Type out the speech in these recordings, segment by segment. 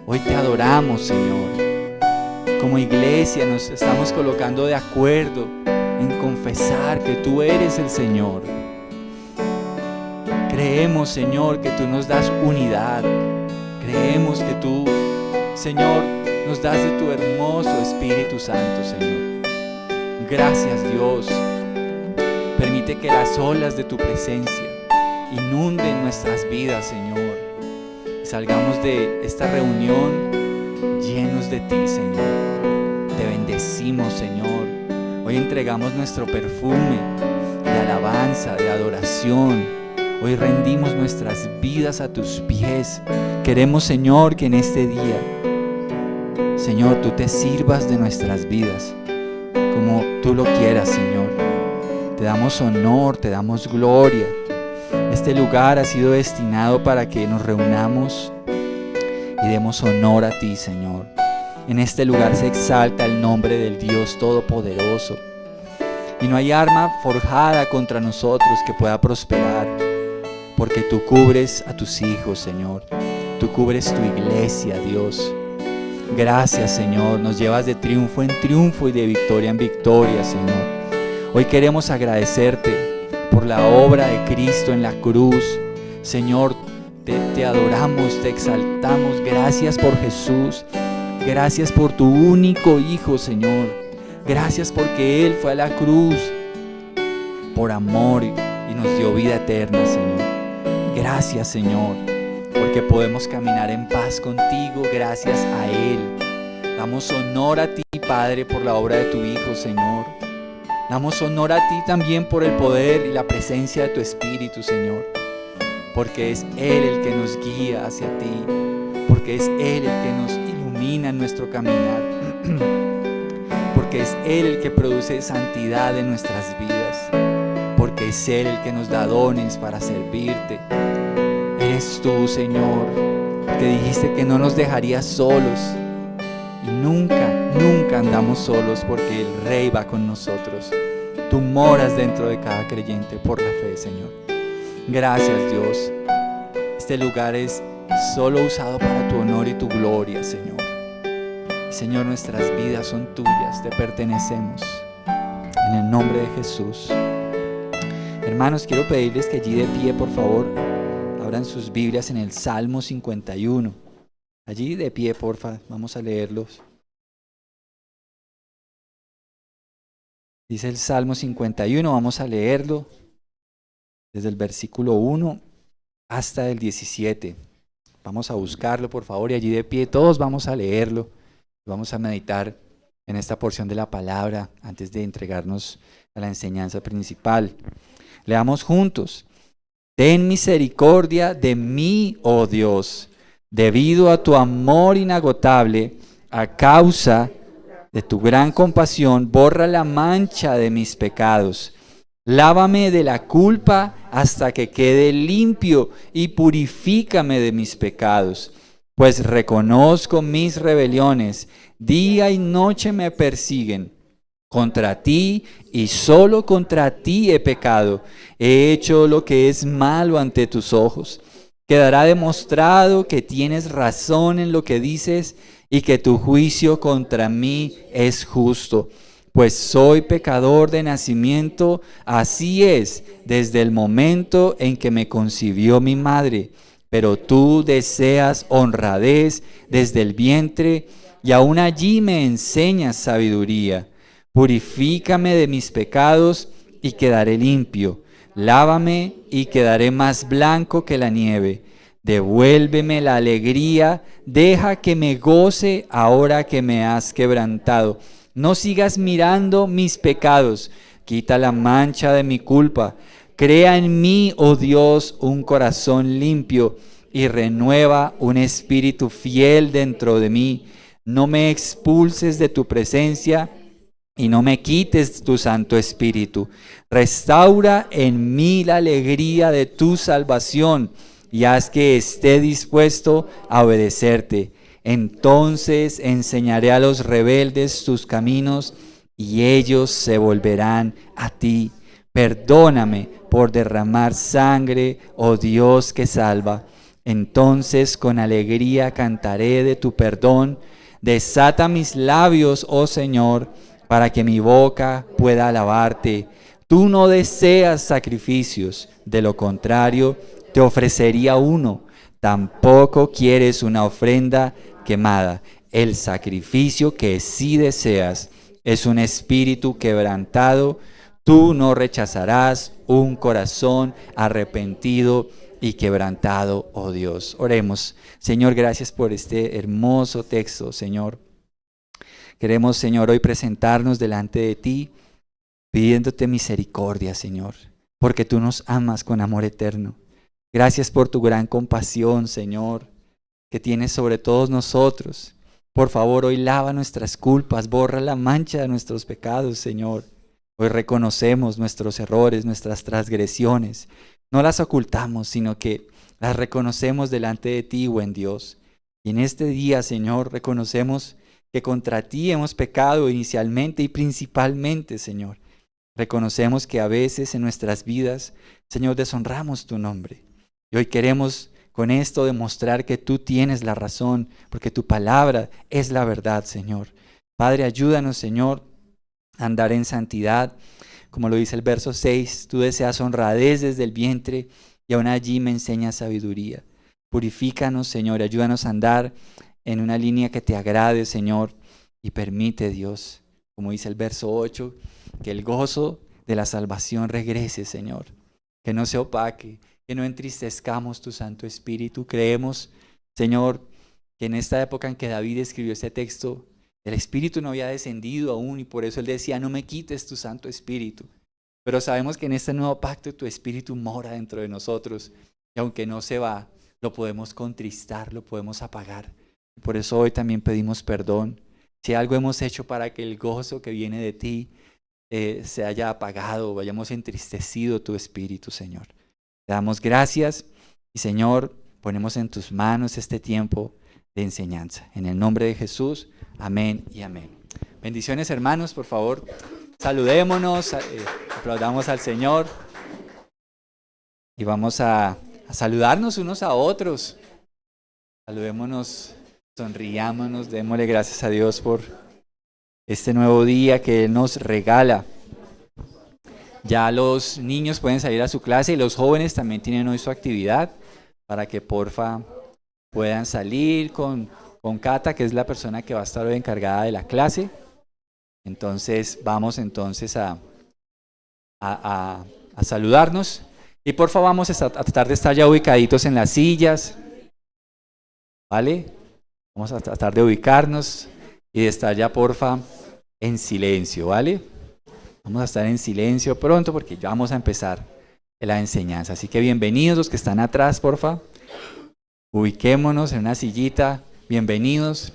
Hoy te adoramos, Señor. Como iglesia nos estamos colocando de acuerdo en confesar que tú eres el Señor. Creemos, Señor, que tú nos das unidad. Creemos que tú, Señor, nos das de tu hermoso Espíritu Santo, Señor. Gracias, Dios. Permite que las olas de tu presencia inunden nuestras vidas, Señor. Y salgamos de esta reunión llenos de ti, Señor. Te bendecimos, Señor. Hoy entregamos nuestro perfume de alabanza, de adoración. Hoy rendimos nuestras vidas a tus pies. Queremos, Señor, que en este día, Señor, tú te sirvas de nuestras vidas como tú lo quieras, Señor. Te damos honor, te damos gloria. Este lugar ha sido destinado para que nos reunamos y demos honor a ti, Señor. En este lugar se exalta el nombre del Dios Todopoderoso. Y no hay arma forjada contra nosotros que pueda prosperar, porque tú cubres a tus hijos, Señor. Tú cubres tu iglesia, Dios. Gracias, Señor. Nos llevas de triunfo en triunfo y de victoria en victoria, Señor. Hoy queremos agradecerte por la obra de Cristo en la cruz. Señor, te adoramos, te exaltamos. Gracias por Jesús. Gracias por tu único Hijo, Señor. Gracias porque Él fue a la cruz por amor y nos dio vida eterna, Señor. Gracias, Señor, porque podemos caminar en paz contigo gracias a Él. Damos honor a ti, Padre, por la obra de tu Hijo, Señor. Damos honor a ti también por el poder y la presencia de tu Espíritu, Señor, porque es Él el que nos guía hacia ti, porque es Él el que nos ilumina en nuestro caminar, porque es Él el que produce santidad en nuestras vidas, porque es Él el que nos da dones para servirte. Eres tú, Señor, que dijiste que no nos dejarías solos. Y nunca andamos solos porque el Rey va con nosotros. Tú moras dentro de cada creyente por la fe, Señor. Gracias, Dios. Este lugar es solo usado para tu honor y tu gloria, Señor. Señor, nuestras vidas son tuyas, te pertenecemos. En el nombre de Jesús. Hermanos, quiero pedirles que allí de pie, por favor, abran sus Biblias en el Salmo 51. Allí de pie, porfa, vamos a leerlos. Dice el Salmo 51, vamos a leerlo desde el versículo 1 hasta el 17. Vamos a buscarlo, por favor, y allí de pie todos vamos a leerlo. Vamos a meditar en esta porción de la palabra antes de entregarnos a la enseñanza principal. Leamos juntos. Ten misericordia de mí, oh Dios, debido a tu amor inagotable, a causa de tu gran compasión, borra la mancha de mis pecados. Lávame de la culpa hasta que quede limpio y purifícame de mis pecados. Pues reconozco mis rebeliones, día y noche me persiguen. Contra ti y solo contra ti he pecado. He hecho lo que es malo ante tus ojos. Quedará demostrado que tienes razón en lo que dices y que tu juicio contra mí es justo. Pues soy pecador de nacimiento, así es, desde el momento en que me concibió mi madre. Pero tú deseas honradez desde el vientre y aún allí me enseñas sabiduría. Purifícame de mis pecados y quedaré limpio. Lávame y quedaré más blanco que la nieve. Devuélveme la alegría, deja que me goce ahora que me has quebrantado. No sigas mirando mis pecados, quita la mancha de mi culpa. Crea en mí, oh Dios, un corazón limpio y renueva un espíritu fiel dentro de mí. No me expulses de tu presencia y no me quites tu Santo Espíritu. Restaura en mí la alegría de tu salvación y haz que esté dispuesto a obedecerte. Entonces enseñaré a los rebeldes tus caminos y ellos se volverán a ti. Perdóname por derramar sangre, oh Dios que salva. Entonces con alegría cantaré de tu perdón. Desata mis labios, oh Señor, para que mi boca pueda alabarte. Tú no deseas sacrificios, de lo contrario te ofrecería uno. Tampoco quieres una ofrenda quemada. El sacrificio que sí deseas es un espíritu quebrantado. Tú no rechazarás un corazón arrepentido y quebrantado, oh Dios. Oremos. Señor, gracias por este hermoso texto, Señor. Queremos, Señor, hoy presentarnos delante de ti, pidiéndote misericordia, Señor, porque tú nos amas con amor eterno. Gracias por tu gran compasión, Señor, que tienes sobre todos nosotros. Por favor, hoy lava nuestras culpas, borra la mancha de nuestros pecados, Señor. Hoy reconocemos nuestros errores, nuestras transgresiones. No las ocultamos, sino que las reconocemos delante de ti, buen Dios. Y en este día, Señor, reconocemos que contra ti hemos pecado inicialmente y principalmente, Señor. Reconocemos que a veces en nuestras vidas, Señor, deshonramos tu nombre. Y hoy queremos con esto demostrar que tú tienes la razón, porque tu palabra es la verdad, Señor. Padre, ayúdanos, Señor, a andar en santidad. Como lo dice el verso 6, tú deseas honradez desde el vientre y aún allí me enseñas sabiduría. Purifícanos, Señor, ayúdanos a andar en una línea que te agrade, Señor, y permite, Dios, como dice el verso 8, que el gozo de la salvación regrese, Señor, que no se opaque, que no entristezcamos tu Santo Espíritu. Creemos, Señor, que en esta época en que David escribió este texto, el Espíritu no había descendido aún y por eso él decía, no me quites tu Santo Espíritu. Pero sabemos que en este nuevo pacto tu Espíritu mora dentro de nosotros y aunque no se va, lo podemos contristar, lo podemos apagar. Por eso hoy también pedimos perdón. Si algo hemos hecho para que el gozo que viene de ti se haya apagado o hayamos entristecido tu Espíritu, Señor. Te damos gracias y, Señor, ponemos en tus manos este tiempo de enseñanza. En el nombre de Jesús, amén y amén. Bendiciones, hermanos, por favor, saludémonos, aplaudamos al Señor y vamos a saludarnos unos a otros. Saludémonos, sonriámonos, démosle gracias a Dios por este nuevo día que Él nos regala. Ya los niños pueden salir a su clase y los jóvenes también tienen hoy su actividad para que porfa puedan salir con Cata, que es la persona que va a estar hoy encargada de la clase. Entonces vamos entonces a saludarnos y porfa vamos a tratar de estar ya ubicaditos en las sillas, ¿vale? Vamos a tratar de ubicarnos y de estar ya porfa en silencio, ¿vale? Vamos a estar en silencio pronto porque ya vamos a empezar la enseñanza. Así que bienvenidos los que están atrás, porfa. Ubiquémonos en una sillita. Bienvenidos.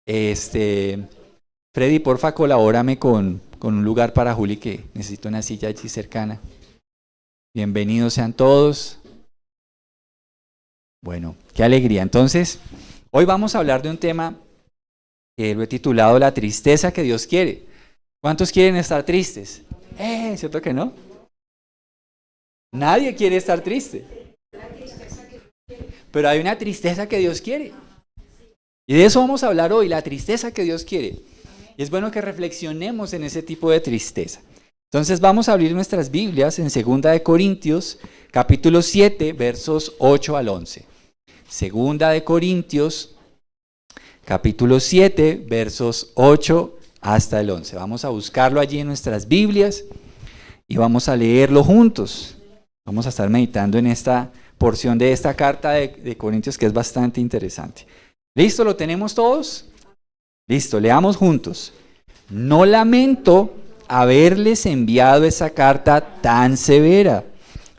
Freddy, porfa, colabórame con un lugar para Juli que necesito una silla allí cercana. Bienvenidos sean todos. Bueno, qué alegría. Entonces, hoy vamos a hablar de un tema que lo he titulado La tristeza que Dios quiere. ¿Cuántos quieren estar tristes? ¿Cierto que no? Nadie quiere estar triste. Pero hay una tristeza que Dios quiere. Y de eso vamos a hablar hoy, la tristeza que Dios quiere. Y es bueno que reflexionemos en ese tipo de tristeza. Entonces vamos a abrir nuestras Biblias en 2 de Corintios, capítulo 7, versos 8 al 11. 2 de Corintios, capítulo 7, versos 8 hasta el 11. Vamos a buscarlo allí en nuestras Biblias y vamos a leerlo juntos. Vamos a estar meditando en esta porción de esta carta de Corintios que es bastante interesante. ¿Listo? ¿Lo tenemos todos? Listo, leamos juntos. No lamento haberles enviado esa carta tan severa,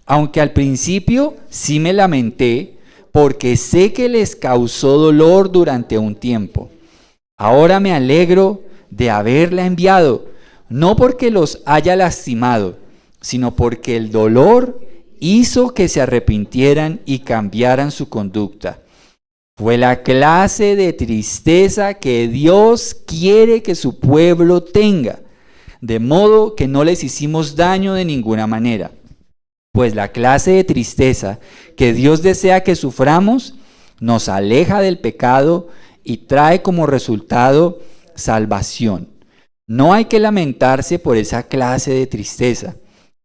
aunque al principio sí me lamenté, porque sé que les causó dolor durante un tiempo. Ahora me alegro de haberla enviado, no porque los haya lastimado, sino porque el dolor hizo que se arrepintieran y cambiaran su conducta. Fue la clase de tristeza que Dios quiere que su pueblo tenga, de modo que no les hicimos daño de ninguna manera. Pues la clase de tristeza que Dios desea que suframos nos aleja del pecado y trae como resultado salvación. No hay que lamentarse por esa clase de tristeza,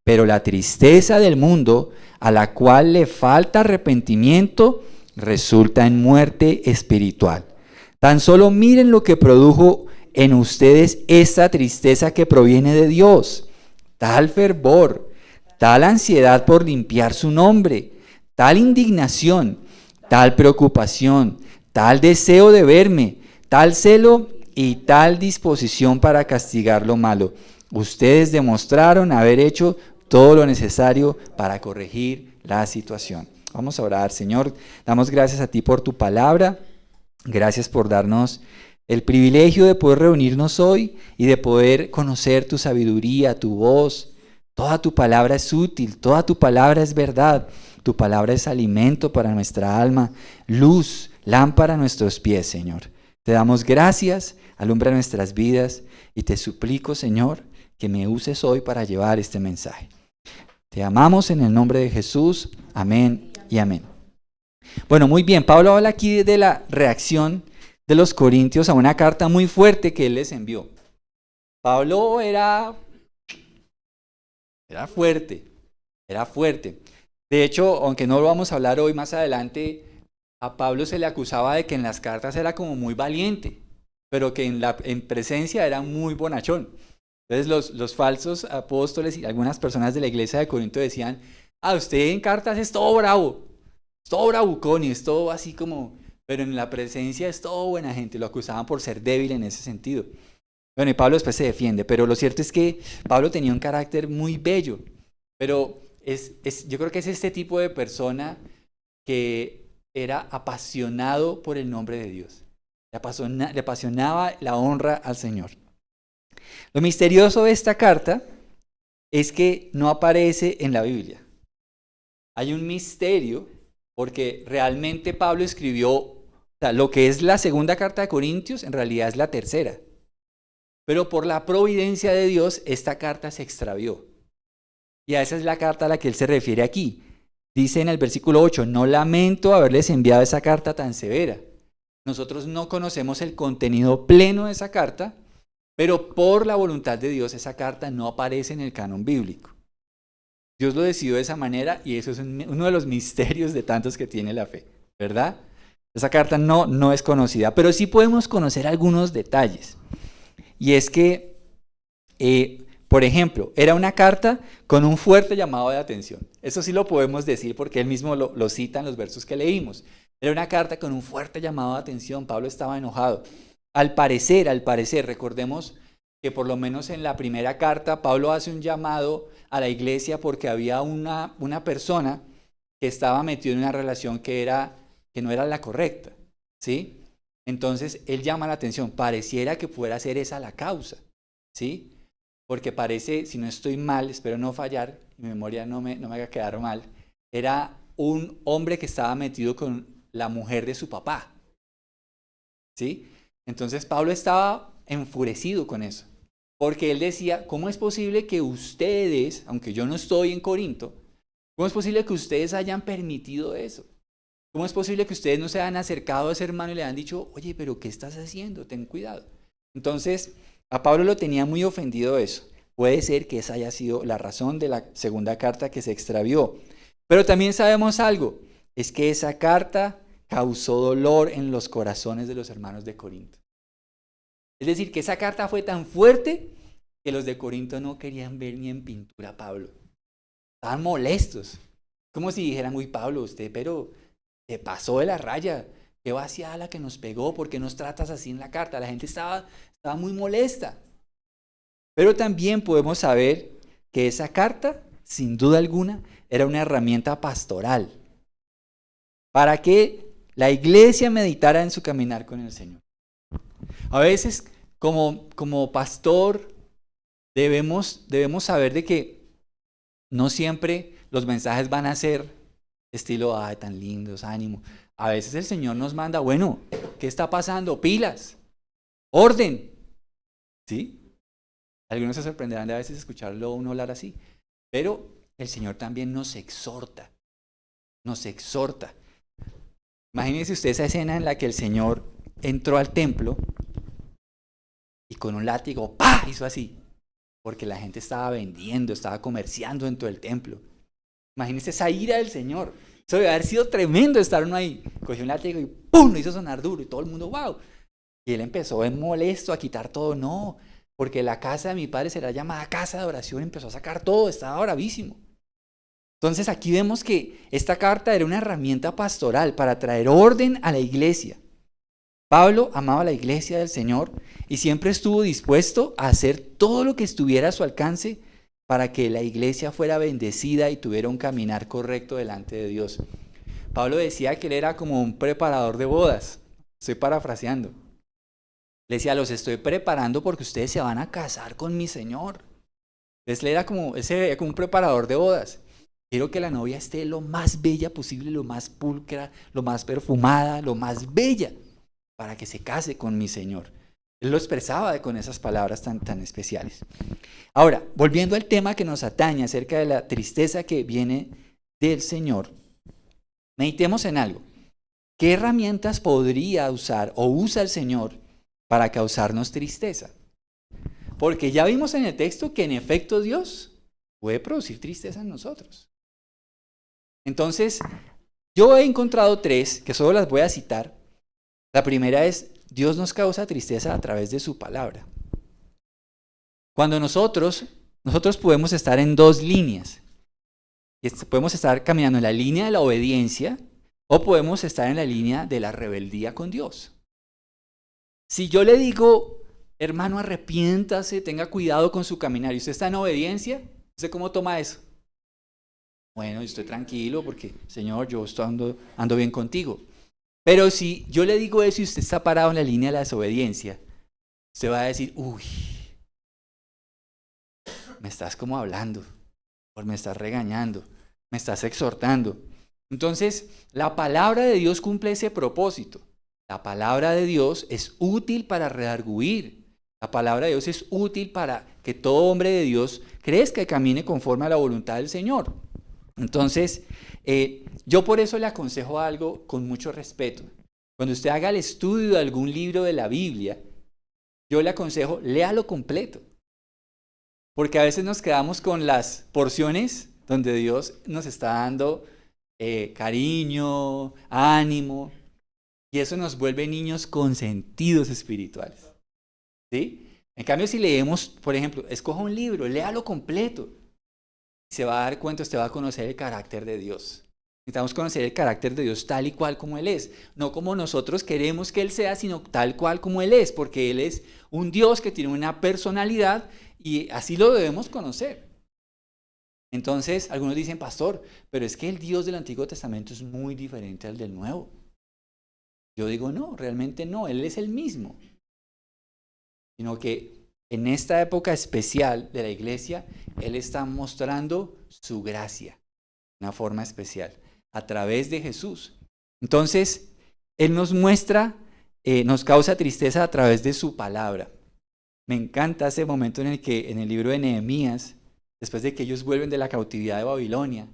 pero la tristeza del mundo, a la cual le falta arrepentimiento, resulta en muerte espiritual. Tan solo miren lo que produjo en ustedes esta tristeza que proviene de Dios, tal fervor, tal ansiedad por limpiar su nombre, tal indignación, tal preocupación, tal deseo de verme, tal celo y tal disposición para castigar lo malo. Ustedes demostraron haber hecho todo lo necesario para corregir la situación. Vamos a orar. Señor, damos gracias a ti por tu palabra. Gracias por darnos el privilegio de poder reunirnos hoy y de poder conocer tu sabiduría, tu voz. Toda tu palabra es útil, toda tu palabra es verdad. Tu palabra es alimento para nuestra alma, luz, lámpara a nuestros pies, Señor. Te damos gracias, alumbra nuestras vidas y te suplico, Señor, que me uses hoy para llevar este mensaje. Te amamos en el nombre de Jesús. Amén y amén. Bueno, muy bien. Pablo habla aquí de la reacción de los corintios a una carta muy fuerte que él les envió. Pablo era fuerte. De hecho, aunque no lo vamos a hablar hoy, más adelante, a Pablo se le acusaba de que en las cartas era como muy valiente, pero que en presencia era muy bonachón. Entonces los falsos apóstoles y algunas personas de la iglesia de Corinto decían, usted en cartas es todo bravo, es todo bravucón y es todo así como, pero en la presencia es todo buena gente. Lo acusaban por ser débil en ese sentido. Bueno, y Pablo después se defiende, pero lo cierto es que Pablo tenía un carácter muy bello, pero yo creo que es este tipo de persona que era apasionado por el nombre de Dios. Le apasionaba la honra al Señor. Lo misterioso de esta carta es que no aparece en la Biblia. Hay un misterio porque realmente Pablo escribió, lo que es la segunda carta de Corintios en realidad es la tercera. Pero por la providencia de Dios esta carta se extravió. Y a esa es la carta a la que él se refiere aquí. Dice en el versículo 8, no lamento haberles enviado esa carta tan severa. Nosotros no conocemos el contenido pleno de esa carta, pero por la voluntad de Dios esa carta no aparece en el canon bíblico. Dios lo decidió de esa manera y eso es uno de los misterios de tantos que tiene la fe, ¿verdad? Esa carta no es conocida, pero sí podemos conocer algunos detalles. Y es que, por ejemplo, era una carta con un fuerte llamado de atención. Eso sí lo podemos decir porque él mismo lo cita en los versos que leímos. Era una carta con un fuerte llamado de atención. Pablo estaba enojado. Al parecer, recordemos que por lo menos en la primera carta, Pablo hace un llamado a la iglesia porque había una persona que estaba metido en una relación que no era la correcta, ¿sí? Entonces, él llama la atención. Pareciera que pudiera ser esa la causa, ¿sí? Porque parece, si no estoy mal, espero no fallar, mi memoria no me haga quedar mal, era un hombre que estaba metido con la mujer de su papá, ¿sí? Entonces, Pablo estaba enfurecido con eso. Porque él decía, ¿cómo es posible que ustedes, aunque yo no estoy en Corinto, cómo es posible que ustedes hayan permitido eso? ¿Cómo es posible que ustedes no se hayan acercado a ese hermano y le hayan dicho, oye, pero ¿qué estás haciendo? Ten cuidado. Entonces, a Pablo lo tenía muy ofendido eso. Puede ser que esa haya sido la razón de la segunda carta que se extravió. Pero también sabemos algo, es que esa carta causó dolor en los corazones de los hermanos de Corinto. Es decir, que esa carta fue tan fuerte que los de Corinto no querían ver ni en pintura a Pablo. Estaban molestos. Como si dijeran, uy, Pablo, usted, pero te pasó de la raya. Qué vaciada la que nos pegó, ¿por qué nos tratas así en la carta? La gente estaba muy molesta. Pero también podemos saber que esa carta, sin duda alguna, era una herramienta pastoral para que la iglesia meditara en su caminar con el Señor. A veces, como pastor, debemos saber de que no siempre los mensajes van a ser estilo, ay, tan lindos, ánimo. A veces el Señor nos manda, bueno, ¿qué está pasando? Pilas, orden, ¿sí? Algunos se sorprenderán de a veces escucharlo uno hablar así, pero el Señor también nos exhorta. Nos exhorta. Imagínense usted esa escena en la que el Señor entró al templo y con un látigo, ¡pah!, hizo así. Porque la gente estaba vendiendo, estaba comerciando dentro del templo. Imagínense esa ira del Señor. Eso debe haber sido tremendo estar uno ahí. Cogió un látigo y ¡pum!, lo hizo sonar duro y todo el mundo, ¡wow! Y él empezó en molesto a quitar todo. No, porque la casa de mi padre será llamada casa de oración. Empezó a sacar todo, estaba bravísimo. Entonces aquí vemos que esta carta era una herramienta pastoral para traer orden a la iglesia. Pablo amaba la iglesia del Señor y siempre estuvo dispuesto a hacer todo lo que estuviera a su alcance para que la iglesia fuera bendecida y tuviera un caminar correcto delante de Dios. Pablo decía que él era como un preparador de bodas. Estoy parafraseando. Le decía, los estoy preparando porque ustedes se van a casar con mi Señor. Entonces él se veía como un preparador de bodas. Quiero que la novia esté lo más bella posible, lo más pulcra, lo más perfumada, lo más bella, para que se case con mi Señor. Él lo expresaba con esas palabras tan especiales. Ahora, volviendo al tema que nos atañe acerca de la tristeza que viene del Señor, meditemos en algo. ¿Qué herramientas podría usar o usa el Señor para causarnos tristeza? Porque ya vimos en el texto que en efecto Dios puede producir tristeza en nosotros. Entonces, yo he encontrado 3 que solo las voy a citar. La primera es, Dios nos causa tristeza a través de su palabra. Cuando nosotros podemos estar en 2 líneas. Podemos estar caminando en la línea de la obediencia o podemos estar en la línea de la rebeldía con Dios. Si yo le digo, hermano, arrepiéntase, tenga cuidado con su caminar, y usted está en obediencia, ¿usted cómo toma eso? Bueno, yo estoy tranquilo porque, Señor, yo ando bien contigo. Pero si yo le digo eso y usted está parado en la línea de la desobediencia, usted va a decir, uy, me estás como hablando, o me estás regañando, me estás exhortando. Entonces, la palabra de Dios cumple ese propósito. La palabra de Dios es útil para redarguir. La palabra de Dios es útil para que todo hombre de Dios crezca y camine conforme a la voluntad del Señor. Entonces, yo por eso le aconsejo algo con mucho respeto. Cuando usted haga el estudio de algún libro de la Biblia, yo le aconsejo, léalo completo. Porque a veces nos quedamos con las porciones donde Dios nos está dando cariño, ánimo, y eso nos vuelve niños consentidos espirituales. ¿Sí? En cambio, si leemos, por ejemplo, escoja un libro, léalo completo. Se va a dar cuenta, usted va a conocer el carácter de Dios. Necesitamos conocer el carácter de Dios tal y cual como Él es. No como nosotros queremos que Él sea, sino tal cual como Él es. Porque Él es un Dios que tiene una personalidad y así lo debemos conocer. Entonces, algunos dicen, pastor, pero es que el Dios del Antiguo Testamento es muy diferente al del Nuevo. Yo digo, no, realmente no. Él es el mismo. Sino que en esta época especial de la iglesia, Él está mostrando su gracia, de una forma especial, a través de Jesús. Entonces, Él nos muestra, nos causa tristeza a través de su palabra. Me encanta ese momento en el que en el libro de Nehemías, después de que ellos vuelven de la cautividad de Babilonia,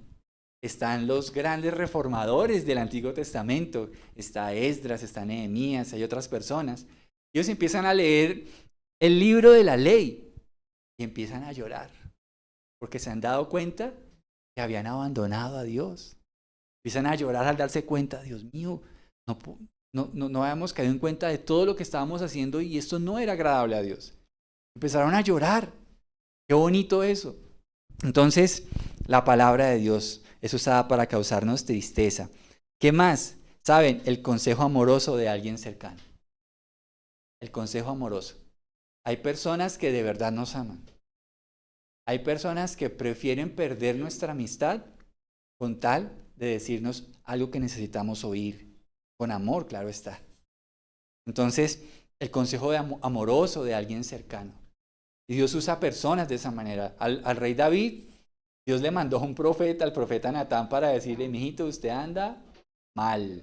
están los grandes reformadores del Antiguo Testamento. Está Esdras, está Nehemías, hay otras personas. Ellos empiezan a leer el libro de la ley y empiezan a llorar porque se han dado cuenta que habían abandonado a Dios. Empiezan a llorar al darse cuenta, Dios mío, no habíamos caído en cuenta de todo lo que estábamos haciendo y esto no era agradable a Dios. Empezaron a llorar. Qué bonito eso. Entonces, la palabra de Dios es usada para causarnos tristeza. ¿Qué más? ¿Saben? El consejo amoroso de alguien cercano. El consejo amoroso. Hay personas que de verdad nos aman. Hay personas que prefieren perder nuestra amistad con tal de decirnos algo que necesitamos oír. Con amor, claro está. Entonces, el consejo amoroso de alguien cercano. Y Dios usa personas de esa manera. Al rey David, Dios le mandó a un profeta, al profeta Natán, para decirle, mijito, usted anda mal.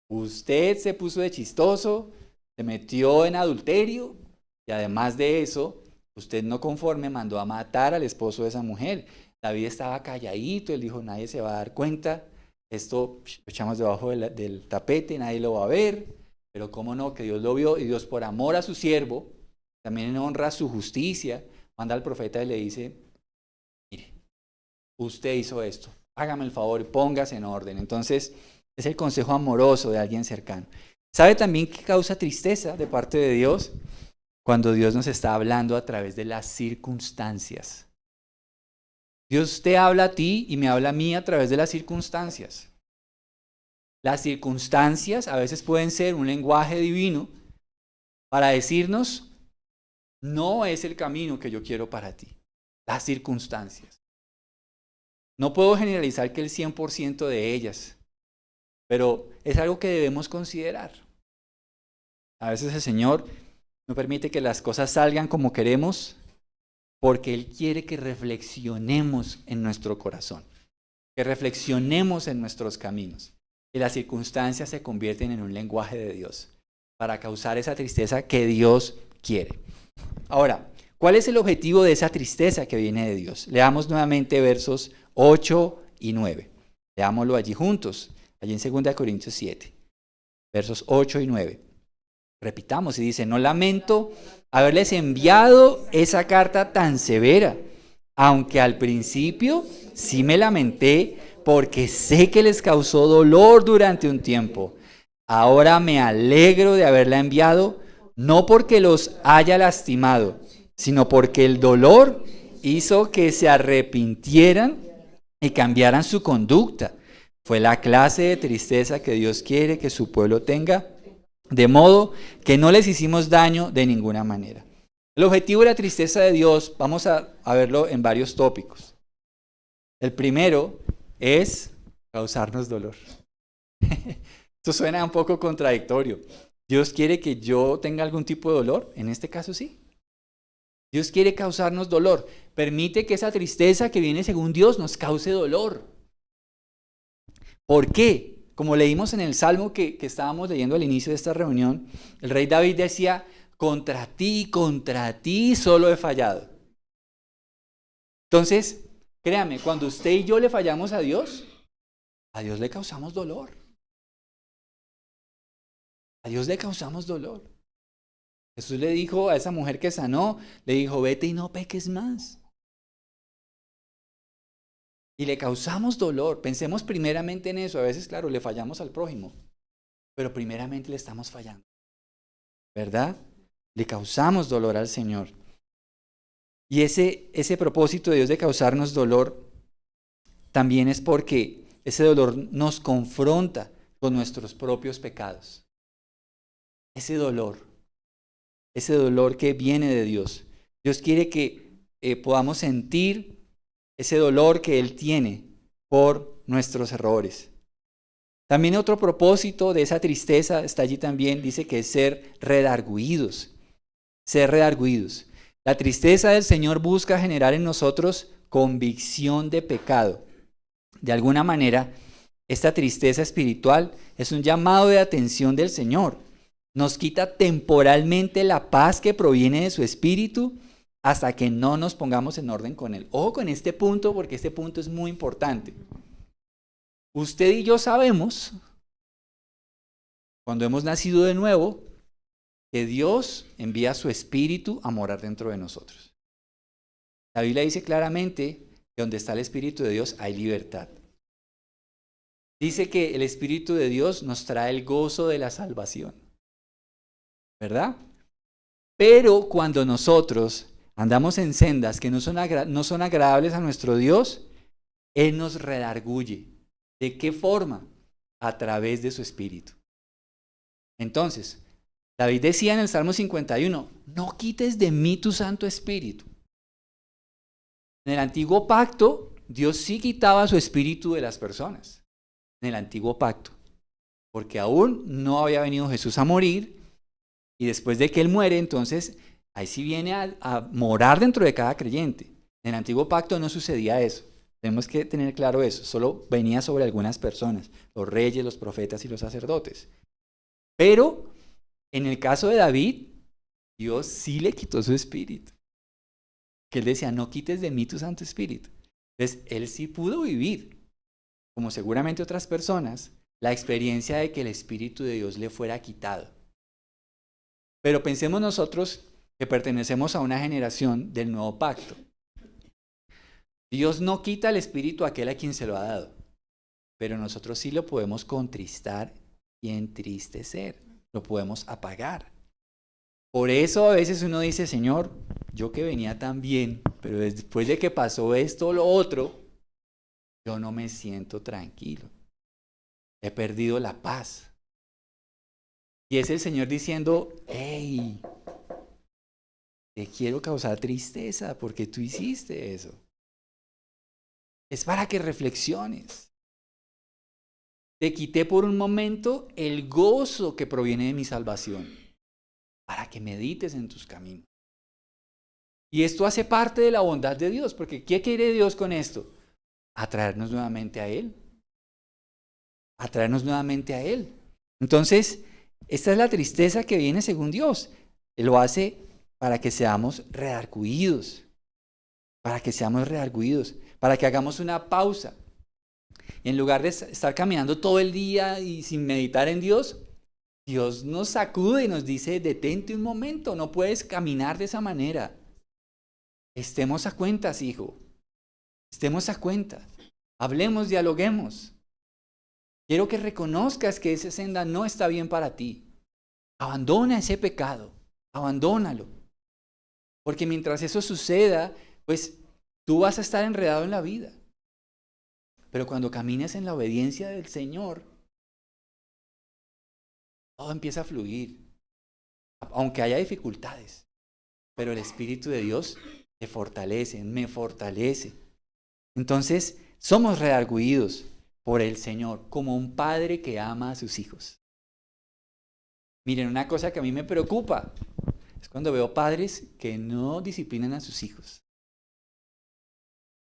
Usted se puso de chistoso, se metió en adulterio. Y además de eso, usted no conforme mandó a matar al esposo de esa mujer. David estaba calladito, él dijo, nadie se va a dar cuenta, esto lo echamos debajo del tapete, nadie lo va a ver, pero cómo no, que Dios lo vio, y Dios por amor a su siervo, también en honra a su justicia, manda al profeta y le dice, mire, usted hizo esto, hágame el favor y póngase en orden. Entonces, es el consejo amoroso de alguien cercano. ¿Sabe también qué causa tristeza de parte de Dios? Cuando Dios nos está hablando a través de las circunstancias. Dios te habla a ti y me habla a mí a través de las circunstancias. Las circunstancias a veces pueden ser un lenguaje divino para decirnos, no es el camino que yo quiero para ti. Las circunstancias. No puedo generalizar que el 100% de ellas, pero es algo que debemos considerar. A veces el Señor no permite que las cosas salgan como queremos porque Él quiere que reflexionemos en nuestro corazón, que reflexionemos en nuestros caminos. Y las circunstancias se convierten en un lenguaje de Dios para causar esa tristeza que Dios quiere. Ahora, ¿cuál es el objetivo de esa tristeza que viene de Dios? Leamos nuevamente versos 8 y 9. Leámoslo allí juntos, allí en 2 Corintios 7, versos 8 y 9. Repitamos y dice, no lamento haberles enviado esa carta tan severa, aunque al principio sí me lamenté porque sé que les causó dolor durante un tiempo. Ahora me alegro de haberla enviado, no porque los haya lastimado, sino porque el dolor hizo que se arrepintieran y cambiaran su conducta. Fue la clase de tristeza que Dios quiere que su pueblo tenga, de modo que no les hicimos daño de ninguna manera. El objetivo de la tristeza de Dios, vamos a verlo en varios tópicos. El primero es causarnos dolor. Esto suena un poco contradictorio. ¿Dios quiere que yo tenga algún tipo de dolor? En este caso sí. Dios quiere causarnos dolor. Permite que esa tristeza que viene según Dios nos cause dolor. ¿Por qué? Como leímos en el Salmo que estábamos leyendo al inicio de esta reunión, el rey David decía, contra ti solo he fallado. Entonces, créame, cuando usted y yo le fallamos a Dios le causamos dolor. A Dios le causamos dolor. Jesús le dijo a esa mujer que sanó, le dijo, vete y no peques más. Y le causamos dolor. Pensemos primeramente en eso. A veces, claro, le fallamos al prójimo, pero primeramente le estamos fallando. ¿Verdad? Le causamos dolor al Señor. Y ese propósito de Dios de causarnos dolor también es porque ese dolor nos confronta con nuestros propios pecados. Ese dolor que viene de Dios. Dios quiere que podamos sentir ese dolor que Él tiene por nuestros errores. También otro propósito de esa tristeza está allí también, dice que es ser redargüidos. Ser redargüidos. La tristeza del Señor busca generar en nosotros convicción de pecado. De alguna manera, esta tristeza espiritual es un llamado de atención del Señor. Nos quita temporalmente la paz que proviene de su espíritu hasta que no nos pongamos en orden con Él. Ojo con este punto, porque este punto es muy importante. Usted y yo sabemos, cuando hemos nacido de nuevo, que Dios envía su espíritu a morar dentro de nosotros. La Biblia dice claramente que donde está el espíritu de Dios hay libertad. Dice que el espíritu de Dios nos trae el gozo de la salvación. ¿Verdad? Pero cuando nosotros andamos en sendas que no son agradables a nuestro Dios, Él nos redarguye. ¿De qué forma? A través de su espíritu. Entonces, David decía en el Salmo 51, no quites de mí tu Santo Espíritu. En el Antiguo Pacto, Dios sí quitaba su espíritu de las personas. En el Antiguo Pacto. Porque aún no había venido Jesús a morir. Y después de que Él muere, entonces, ahí sí viene a morar dentro de cada creyente. En el Antiguo Pacto no sucedía eso. Tenemos que tener claro eso. Solo venía sobre algunas personas. Los reyes, los profetas y los sacerdotes. Pero, en el caso de David, Dios sí le quitó su espíritu. Que Él decía, no quites de mí tu Santo Espíritu. Entonces, él sí pudo vivir, como seguramente otras personas, la experiencia de que el Espíritu de Dios le fuera quitado. Pero pensemos nosotros que pertenecemos a una generación del nuevo pacto. Dios no quita el Espíritu a aquel a quien se lo ha dado, pero nosotros sí lo podemos contristar y entristecer, lo podemos apagar. Por eso a veces uno dice, Señor, yo que venía tan bien, pero después de que pasó esto o lo otro, yo no me siento tranquilo. He perdido la paz. Y es el Señor diciendo, hey, te quiero causar tristeza porque tú hiciste eso. Es para que reflexiones. Te quité por un momento el gozo que proviene de mi salvación, para que medites en tus caminos. Y esto hace parte de la bondad de Dios, porque ¿qué quiere Dios con esto? Atraernos nuevamente a Él. Atraernos nuevamente a Él. Entonces, esta es la tristeza que viene según Dios. Él lo hace para que seamos redargüidos. Para que seamos redargüidos. Para que hagamos una pausa. Y en lugar de estar caminando todo el día y sin meditar en Dios, Dios nos sacude y nos dice, detente un momento, no puedes caminar de esa manera. Estemos a cuentas, hijo. Estemos a cuentas. Hablemos, dialoguemos. Quiero que reconozcas que esa senda no está bien para ti. Abandona ese pecado. Abandónalo. Porque mientras eso suceda, pues tú vas a estar enredado en la vida. Pero cuando camines en la obediencia del Señor, todo empieza a fluir. Aunque haya dificultades. Pero el Espíritu de Dios te fortalece, me fortalece. Entonces, somos redargüidos por el Señor, como un padre que ama a sus hijos. Miren, una cosa que a mí me preocupa es cuando veo padres que no disciplinan a sus hijos.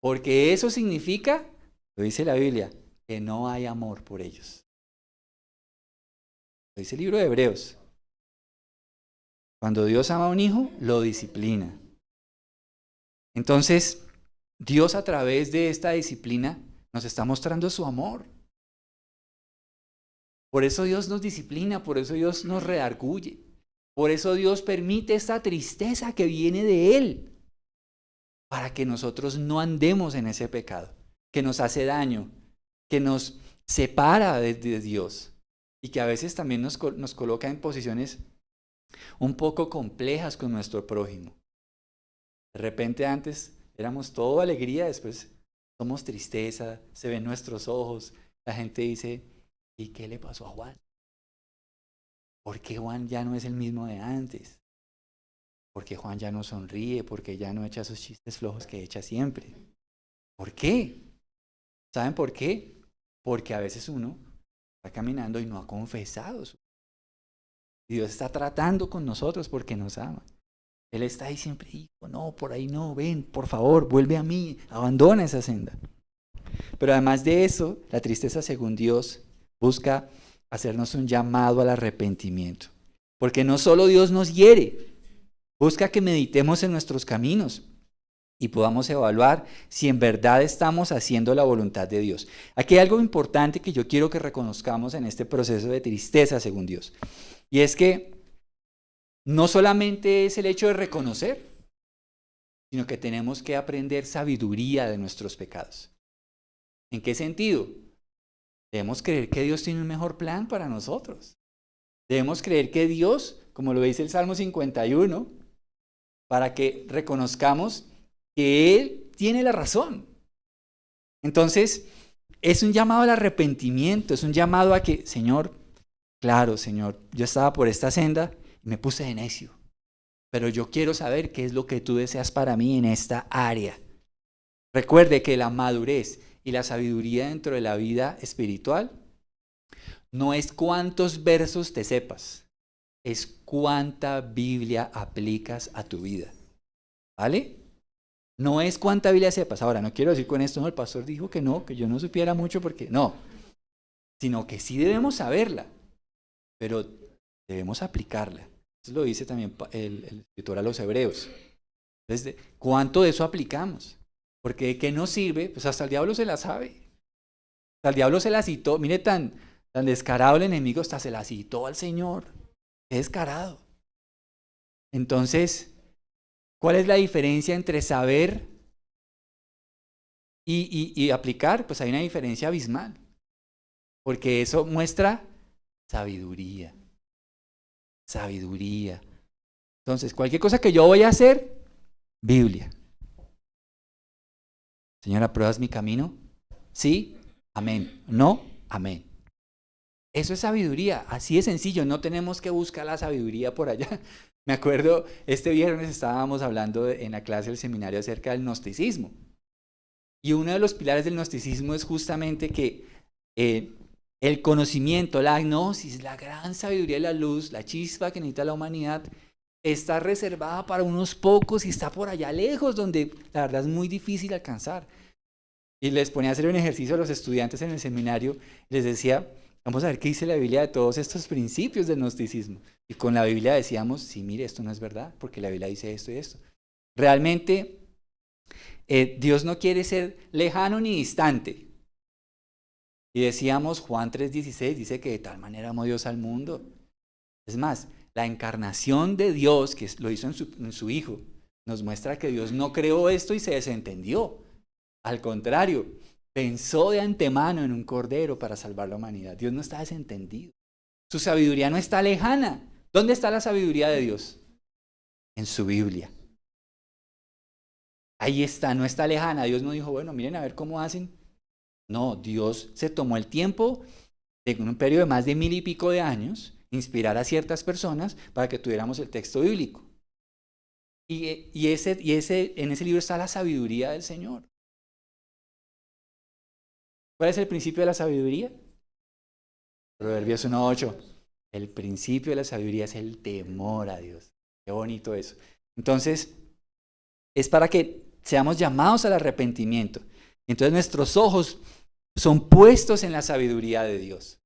Porque eso significa, lo dice la Biblia, que no hay amor por ellos. Lo dice el libro de Hebreos. Cuando Dios ama a un hijo, lo disciplina. Entonces, Dios a través de esta disciplina nos está mostrando su amor. Por eso Dios nos disciplina, por eso Dios nos redarguye. Por eso Dios permite esta tristeza que viene de Él. Para que nosotros no andemos en ese pecado, que nos hace daño, que nos separa de Dios y que a veces también nos coloca en posiciones un poco complejas con nuestro prójimo. De repente antes éramos todo alegría, después somos tristeza, se ven nuestros ojos, la gente dice, ¿y qué le pasó a Juan? ¿Por qué Juan ya no es el mismo de antes? ¿Por qué Juan ya no sonríe? ¿Por qué ya no echa esos chistes flojos que echa siempre? ¿Por qué? ¿Saben por qué? Porque a veces uno está caminando y no ha confesado. Y Dios está tratando con nosotros porque nos ama. Él está ahí siempre, hijo, no, por ahí no, ven, por favor, vuelve a mí, abandona esa senda. Pero además de eso, la tristeza según Dios busca hacernos un llamado al arrepentimiento. Porque no solo Dios nos hiere, busca que meditemos en nuestros caminos y podamos evaluar si en verdad estamos haciendo la voluntad de Dios. Aquí hay algo importante que yo quiero que reconozcamos en este proceso de tristeza según Dios. Y es que no solamente es el hecho de reconocer, sino que tenemos que aprender sabiduría de nuestros pecados. ¿En qué sentido? Debemos creer que Dios tiene un mejor plan para nosotros. Debemos creer que Dios, como lo dice el Salmo 51, para que reconozcamos que Él tiene la razón. Entonces, es un llamado al arrepentimiento, es un llamado a que, Señor, claro, Señor, yo estaba por esta senda y me puse de necio, pero yo quiero saber qué es lo que tú deseas para mí en esta área. Recuerde que la madurez y la sabiduría dentro de la vida espiritual no es cuántos versos te sepas, es cuánta Biblia aplicas a tu vida. ¿Vale? No es cuánta Biblia sepas. Ahora, no quiero decir con esto, no, el pastor dijo que no, que yo no supiera mucho porque no, sino que sí debemos saberla, pero debemos aplicarla. Eso lo dice también el escritor a los Hebreos. Entonces, ¿cuánto de eso aplicamos? Porque ¿de qué nos sirve? Pues hasta el diablo se la sabe. Hasta el diablo se la citó. Mire tan descarado el enemigo, hasta se la citó al Señor. Qué descarado. Entonces, ¿cuál es la diferencia entre saber y aplicar? Pues hay una diferencia abismal. Porque eso muestra sabiduría. Sabiduría. Entonces, cualquier cosa que yo voy a hacer, Biblia. Señor, ¿apruebas mi camino? Sí, amén. No, amén. Eso es sabiduría, así de sencillo, no tenemos que buscar la sabiduría por allá. Me acuerdo, este viernes estábamos hablando en la clase del seminario acerca del gnosticismo. Y uno de los pilares del gnosticismo es justamente que el conocimiento, la gnosis, la gran sabiduría de la luz, la chispa que necesita la humanidad, está reservada para unos pocos y está por allá lejos, donde la verdad es muy difícil alcanzar. Y les ponía a hacer un ejercicio a los estudiantes en el seminario, les decía, vamos a ver qué dice la Biblia de todos estos principios del gnosticismo. Y con la Biblia decíamos, sí, mire, esto no es verdad, porque la Biblia dice esto y esto. Realmente, Dios no quiere ser lejano ni distante. Y decíamos, Juan 3:16 dice que de tal manera amó Dios al mundo. Es más, la encarnación de Dios, que lo hizo en su Hijo, nos muestra que Dios no creó esto y se desentendió. Al contrario, pensó de antemano en un cordero para salvar la humanidad. Dios no está desentendido. Su sabiduría no está lejana. ¿Dónde está la sabiduría de Dios? En su Biblia. Ahí está, no está lejana. Dios no dijo, bueno, miren a ver cómo hacen. No, Dios se tomó el tiempo de un periodo de más de 1000 y pico de años, inspirar a ciertas personas para que tuviéramos el texto bíblico. Y en ese libro está la sabiduría del Señor. ¿Cuál es el principio de la sabiduría? Proverbios 1:8. El principio de la sabiduría es el temor a Dios. Qué bonito eso. Entonces, es para que seamos llamados al arrepentimiento. Entonces nuestros ojos son puestos en la sabiduría de Dios.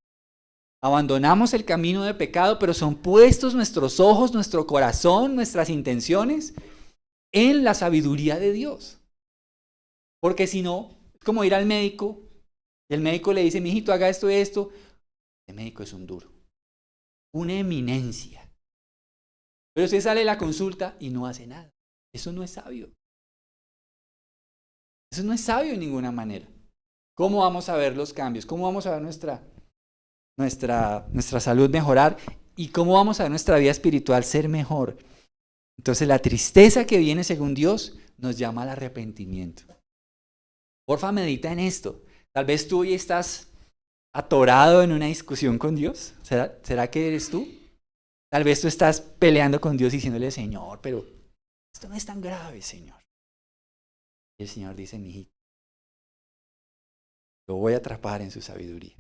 Abandonamos el camino de pecado, pero son puestos nuestros ojos, nuestro corazón, nuestras intenciones en la sabiduría de Dios. Porque si no, es como ir al médico, y el médico le dice, mijito, haga esto y esto. El médico es un duro, una eminencia. Pero usted sale de la consulta y no hace nada. Eso no es sabio. Eso no es sabio de ninguna manera. ¿Cómo vamos a ver los cambios? ¿Cómo vamos a ver nuestra salud mejorar? ¿Y cómo vamos a ver nuestra vida espiritual ser mejor? Entonces la tristeza que viene según Dios nos llama al arrepentimiento. Porfa, medita en esto. Tal vez tú hoy estás atorado en una discusión con Dios. ¿Será que eres tú? Tal vez tú estás peleando con Dios diciéndole, Señor, pero esto no es tan grave, Señor. Y el Señor dice, mijito, lo voy a atrapar en su sabiduría.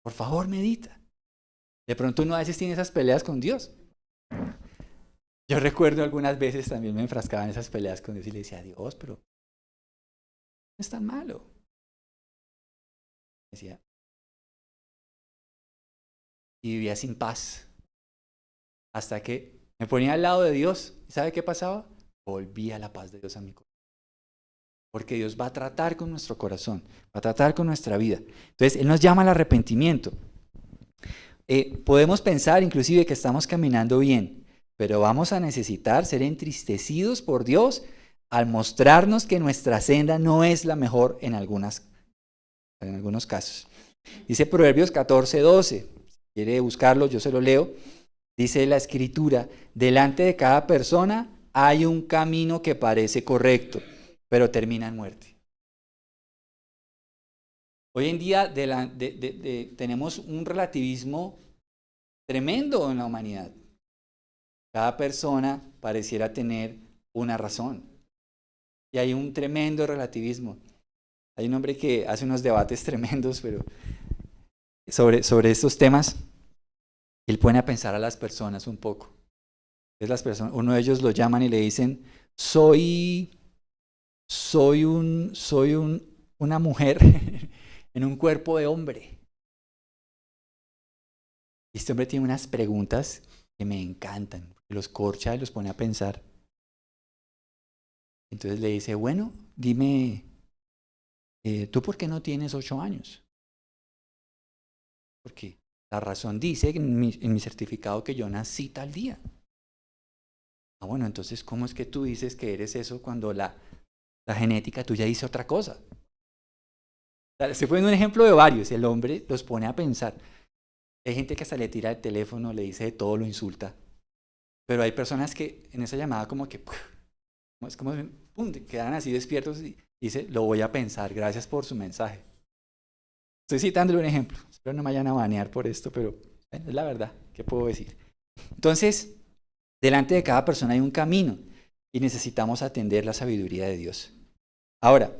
Por favor, medita. De pronto uno a veces tiene esas peleas con Dios. Yo recuerdo algunas veces también me enfrascaba en esas peleas con Dios y le decía, Dios, pero no es tan malo. Decía, y vivía sin paz. Hasta que me ponía al lado de Dios. ¿Y sabe qué pasaba? Volvía la paz de Dios a mi corazón. Porque Dios va a tratar con nuestro corazón, va a tratar con nuestra vida. Entonces, Él nos llama al arrepentimiento. Podemos pensar inclusive que estamos caminando bien, pero vamos a necesitar ser entristecidos por Dios al mostrarnos que nuestra senda no es la mejor en algunos casos. Dice Proverbios 14:12. Si quiere buscarlo, yo se lo leo. Dice la Escritura, delante de cada persona hay un camino que parece correcto, pero termina en muerte. Hoy en día tenemos un relativismo tremendo en la humanidad. Cada persona pareciera tener una razón. Y hay un tremendo relativismo. Hay un hombre que hace unos debates tremendos, pero sobre estos temas, él pone a pensar a las personas un poco. Uno de ellos lo llaman y le dicen, soy una mujer en un cuerpo de hombre. Este hombre tiene unas preguntas que me encantan, los corcha y los pone a pensar. Entonces le dice, bueno, dime, ¿tú por qué no tienes 8 años? Porque la razón dice en mi certificado que yo nací tal día. Ah, bueno, entonces, ¿cómo es que tú dices que eres eso cuando la genética tuya dice otra cosa? Se pone un ejemplo de varios, el hombre los pone a pensar. Hay gente que hasta le tira el teléfono, le dice de todo, lo insulta. Pero hay personas que en esa llamada como que, es como, pum, quedan así despiertos y dice, lo voy a pensar, gracias por su mensaje. Estoy citándole un ejemplo, espero no me vayan a banear por esto, pero es la verdad, ¿qué puedo decir? Entonces, delante de cada persona hay un camino y necesitamos atender la sabiduría de Dios. Ahora,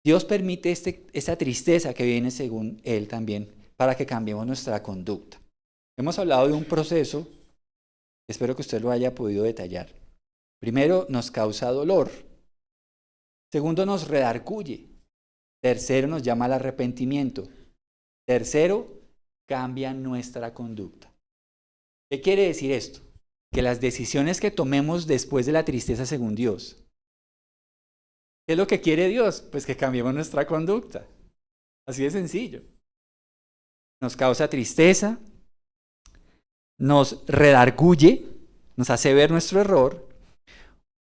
Dios permite esta tristeza que viene según Él también para que cambiemos nuestra conducta. Hemos hablado de un proceso, espero que usted lo haya podido detallar. Primero, nos causa dolor. Segundo, nos redarguye. Tercero, nos llama al arrepentimiento. Tercero, cambia nuestra conducta. ¿Qué quiere decir esto? Que las decisiones que tomemos después de la tristeza según Dios, ¿qué es lo que quiere Dios? Pues que cambiemos nuestra conducta. Así de sencillo. Nos causa tristeza, nos redarguye, nos hace ver nuestro error,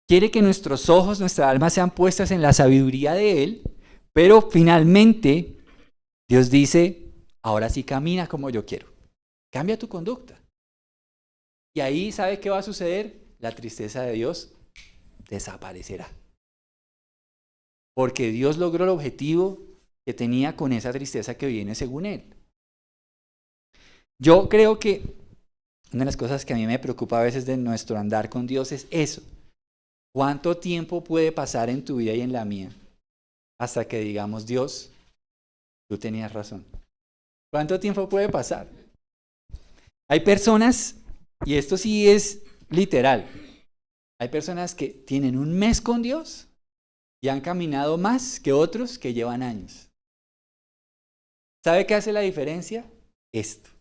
quiere que nuestros ojos, nuestra alma sean puestas en la sabiduría de Él, pero finalmente Dios dice, ahora sí camina como yo quiero. Cambia tu conducta. Y ahí, ¿sabe qué va a suceder? La tristeza de Dios desaparecerá. Porque Dios logró el objetivo que tenía con esa tristeza que viene según Él. Yo creo que una de las cosas que a mí me preocupa a veces de nuestro andar con Dios es eso. ¿Cuánto tiempo puede pasar en tu vida y en la mía hasta que digamos, Dios, tú tenías razón? ¿Cuánto tiempo puede pasar? Hay personas, y esto sí es literal, hay personas que tienen un mes con Dios y han caminado más que otros que llevan años. ¿Sabe qué hace la diferencia? Esto.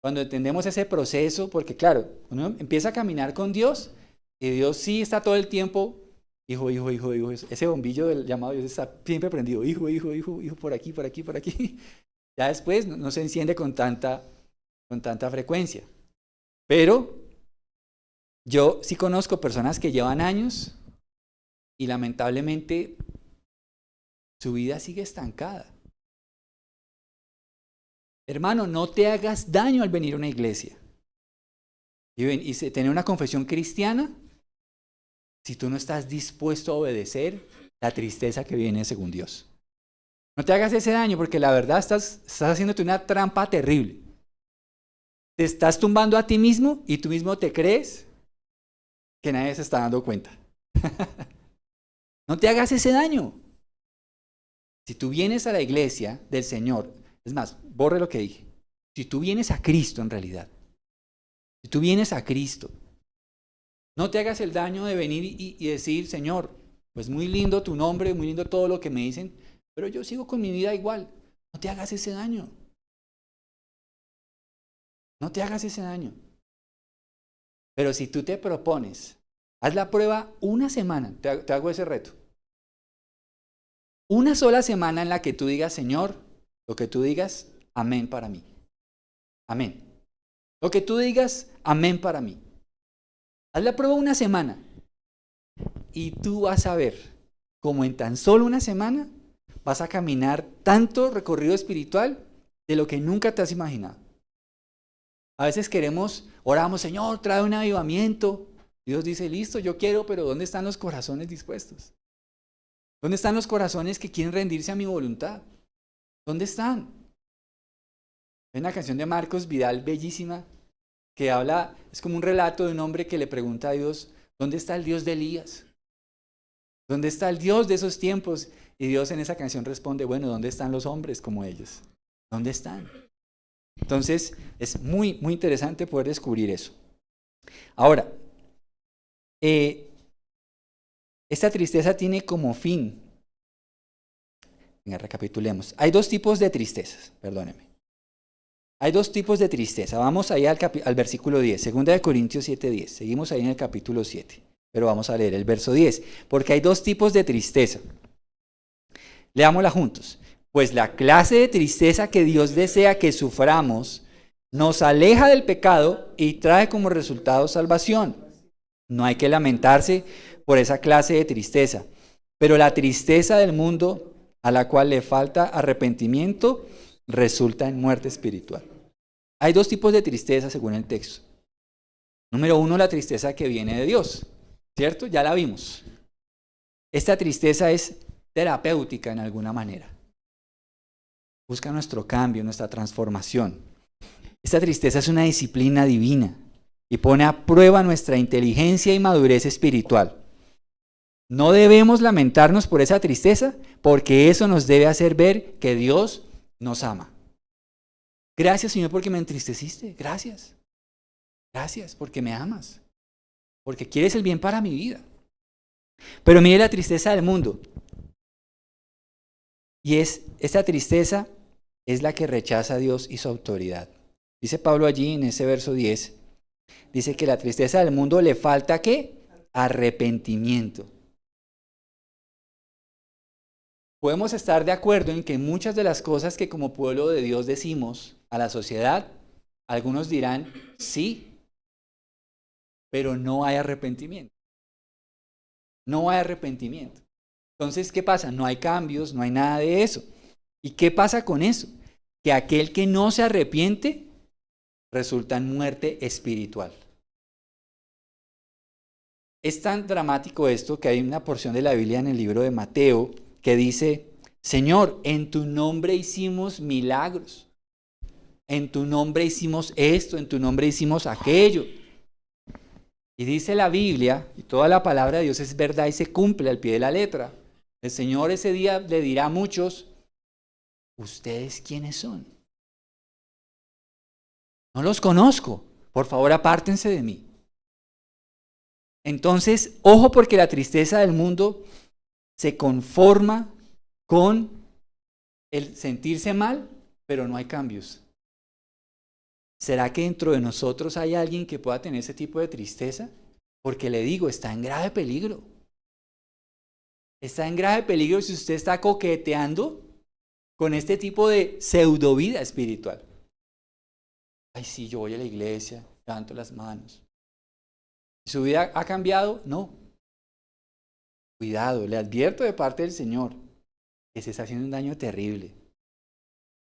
Cuando entendemos ese proceso, porque claro, uno empieza a caminar con Dios y Dios sí está todo el tiempo, hijo, ese bombillo del llamado Dios está siempre prendido, hijo, por aquí. Ya después no se enciende con tanta frecuencia. Pero yo sí conozco personas que llevan años y lamentablemente su vida sigue estancada. Hermano, no te hagas daño al venir a una iglesia y tener una confesión cristiana si tú no estás dispuesto a obedecer la tristeza que viene según Dios. No te hagas ese daño porque la verdad estás haciéndote una trampa terrible. Te estás tumbando a ti mismo y tú mismo te crees que nadie se está dando cuenta. No te hagas ese daño. Si tú vienes a la iglesia del Señor, es más, borre lo que dije. Si tú vienes a Cristo en realidad, si tú vienes a Cristo, no te hagas el daño de venir y decir, Señor, pues muy lindo tu nombre, muy lindo todo lo que me dicen, pero yo sigo con mi vida igual. No te hagas ese daño. No te hagas ese daño. Pero si tú te propones, haz la prueba una semana, te hago ese reto. Una sola semana en la que tú digas, Señor, lo que tú digas, amén para mí. Amén. Lo que tú digas, amén para mí. Haz la prueba una semana y tú vas a ver cómo en tan solo una semana vas a caminar tanto recorrido espiritual de lo que nunca te has imaginado. A veces oramos, Señor, trae un avivamiento. Dios dice, listo, yo quiero, pero ¿dónde están los corazones dispuestos? ¿Dónde están los corazones que quieren rendirse a mi voluntad? ¿Dónde están? Hay una canción de Marcos Vidal bellísima que habla, es como un relato de un hombre que le pregunta a Dios, ¿dónde está el Dios de Elías? ¿Dónde está el Dios de esos tiempos? Y Dios en esa canción responde, bueno, ¿dónde están los hombres como ellos? ¿Dónde están? Entonces, es muy, muy interesante poder descubrir eso. Ahora, esta tristeza tiene como fin, venga, recapitulemos. Hay dos tipos de tristezas, perdónenme. Hay dos tipos de tristeza. Vamos ahí al versículo 10, 2 Corintios 7:10. Seguimos ahí en el capítulo 7, pero vamos a leer el verso 10, porque hay dos tipos de tristeza. Leámosla juntos. Pues la clase de tristeza que Dios desea que suframos nos aleja del pecado y trae como resultado salvación. No hay que lamentarse por esa clase de tristeza, pero la tristeza del mundo a la cual le falta arrepentimiento resulta en muerte espiritual. Hay dos tipos de tristeza según el texto. Número uno, la tristeza que viene de Dios, ¿cierto? Ya la vimos. Esta tristeza es terapéutica en alguna manera. Busca nuestro cambio, nuestra transformación. Esta tristeza es una disciplina divina y pone a prueba nuestra inteligencia y madurez espiritual. No debemos lamentarnos por esa tristeza, porque eso nos debe hacer ver que Dios nos ama. Gracias, Señor, porque me entristeciste. Gracias. Gracias porque me amas. Porque quieres el bien para mi vida. Pero mire la tristeza del mundo. Y esa tristeza es la que rechaza a Dios y su autoridad. Dice Pablo allí en ese verso 10, dice que la tristeza del mundo le falta ¿qué? Arrepentimiento. Podemos estar de acuerdo en que muchas de las cosas que como pueblo de Dios decimos a la sociedad, algunos dirán sí, pero no hay arrepentimiento. No hay arrepentimiento. Entonces, ¿qué pasa? No hay cambios, no hay nada de eso. ¿Y qué pasa con eso? Que aquel que no se arrepiente resulta en muerte espiritual. Es tan dramático esto que hay una porción de la Biblia en el libro de Mateo que dice, Señor, en tu nombre hicimos milagros. En tu nombre hicimos esto, en tu nombre hicimos aquello. Y dice la Biblia, y toda la palabra de Dios es verdad y se cumple al pie de la letra. El Señor ese día le dirá a muchos, ¿ustedes quiénes son? No los conozco, por favor apártense de mí. Entonces, ojo porque la tristeza del mundo se conforma con el sentirse mal, pero no hay cambios. ¿Será que dentro de nosotros hay alguien que pueda tener ese tipo de tristeza? Porque le digo, está en grave peligro. Está en grave peligro si usted está coqueteando con este tipo de pseudo vida espiritual. Ay, sí, yo voy a la iglesia, levanto las manos. ¿Su vida ha cambiado? No. Cuidado, le advierto de parte del Señor que se está haciendo un daño terrible.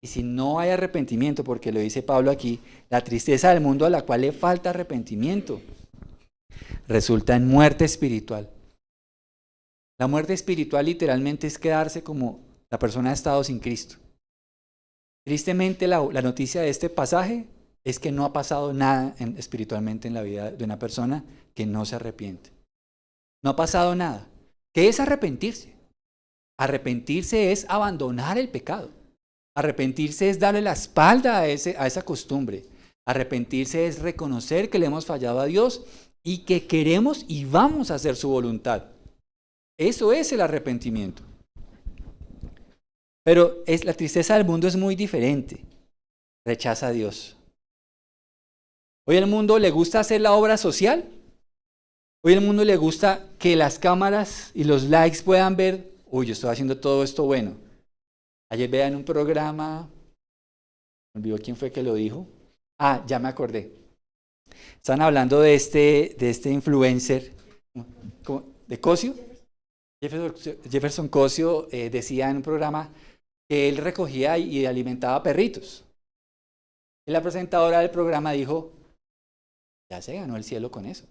Y si no hay arrepentimiento, porque lo dice Pablo aquí, la tristeza del mundo a la cual le falta arrepentimiento resulta en muerte espiritual. La muerte espiritual literalmente es quedarse como la persona ha estado sin Cristo. Tristemente la noticia de este pasaje es que no ha pasado nada espiritualmente en la vida de una persona que no se arrepiente. No ha pasado nada. ¿Qué es arrepentirse? Arrepentirse es abandonar el pecado. Arrepentirse es darle la espalda a esa costumbre. Arrepentirse es reconocer que le hemos fallado a Dios y que queremos y vamos a hacer su voluntad. Eso es el arrepentimiento. Pero la tristeza del mundo es muy diferente. Rechaza a Dios. Hoy al mundo le gusta hacer la obra social. Hoy al mundo le gusta que las cámaras y los likes puedan ver, uy, yo estoy haciendo todo esto bueno. Ayer vean un programa, me olvidó quién fue que lo dijo. Ah, ya me acordé. Están hablando de este influencer, de Cosio. Jefferson Cosio decía en un programa que él recogía y alimentaba perritos. Y la presentadora del programa dijo, ya se ganó el cielo con eso.